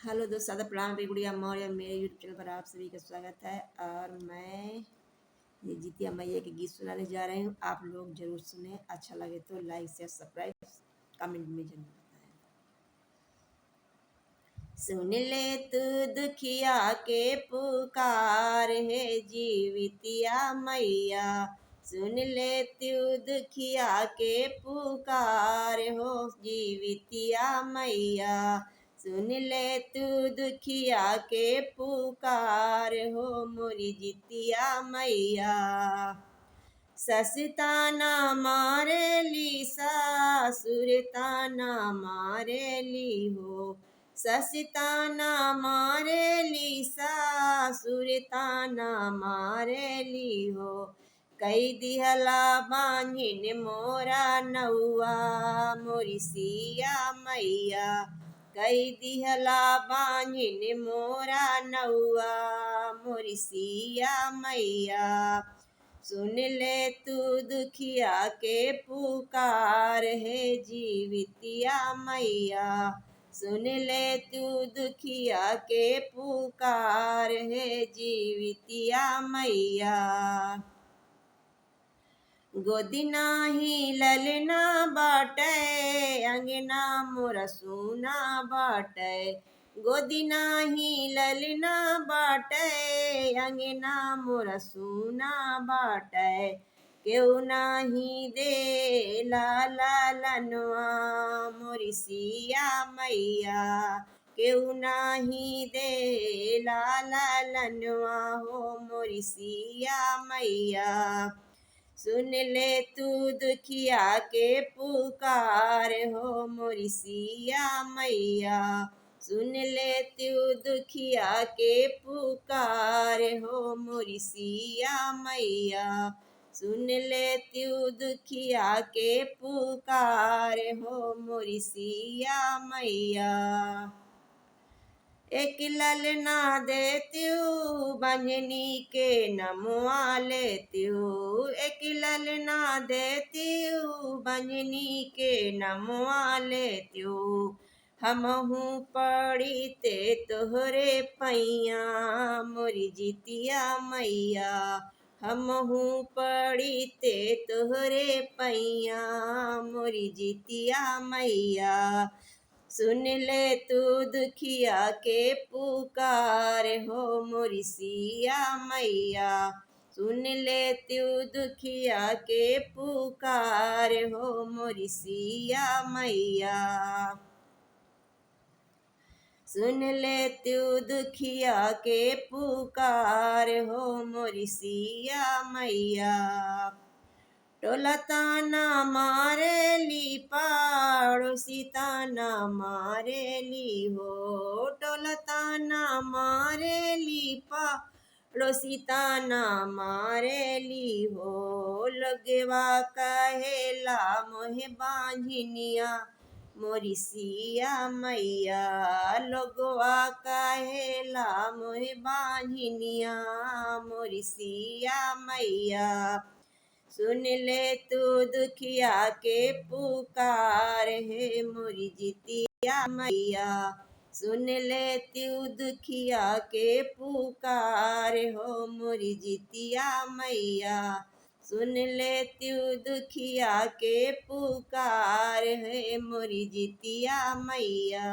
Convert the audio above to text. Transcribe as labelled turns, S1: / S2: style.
S1: Hello दोस्तों, सादा प्रणाम। मैं गुड़िया मौर्य, मेरे यूट्यूब चैनल पर आप सभी का स्वागत है। और मैं ये जितिया मैया के गीत सुनाने जा रही हूँ। आप लोग जरूर सुने, अच्छा लगे तो लाइक शेयर सब्सक्राइब कमेंट में जरूर बताएं। सुन ले तू दुखिया के पुकार है जीवितिया मैया। सुन ले तू दुखिया के पुकार हो जीवितिया मैया। सुन ले तू दुखिया के पुकार हो मोरी जितिया मैया। ससताना मारेली सासुरताना मारेली हो। ससताना मारेली सासुरताना मारेली हो। कई दिहला बांझिन मोरा नौआ मोरी सिया मैया। कई दिहला बांझिन मोरा नौआ मोरी सिया मैया। सुन ले तू दुखिया के पुकार है जीवितिया मैया। सुन ले तू दुखिया के पुकार है जीवितिया मैया। गोदिना ही ललना बाटे अंगना मोरा सुना बाटे। गोदिना ही ललना बाटे अंगना मोरा सुना बाटे। क्यों नाही दे लाला लनवा मोरी सिया मैया। क्यों नाही दे लाला लनवा हो मोरी सिया मैया। सुन ले तू दुखिया के पुकार हो मोरी सिया मैया। सुन ले तू दुखिया के पुकार हो मोरी सिया मैया। सुन ले तू दुखिया के पुकार हो मोरी सिया मैया। एक ललना देत्यू बंजनी के नमुआ लेत्यू। एक ललना देत्यू बंजनी के नमुआ लेत्यू। हमहू पड़ी ते तोहरे पैया मोरी जितिया मैया। हमहू पड़ी ते तोहरे पैया मोरी जितिया मैया। सुन ले तू दुखिया के पुकार हो मोरी सिया मैया। सुन ले तू दुखिया के पुकार हो मोरी सिया मैया। सुन ले तू दुखिया के पुकार हो मोरी सिया मैया। टोलताना मारेली पड़ोसी ताना मारेली हो। टोलताना मारेली पड़ोसी ताना मारेली हो। लगवा कहेला मोहे बांझिनिया मोरी सिया मैया। लोगवा कहेला मोहे बांझिनिया मोरी सिया मैया। सुन ले तू दुखिया के पुकार है मोरी जितिया मैया। सुन ले तू दुखिया के पुकार हो मोरी जितिया मैया। सुन ले तू दुखिया के पुकार है मोरी जितिया मैया।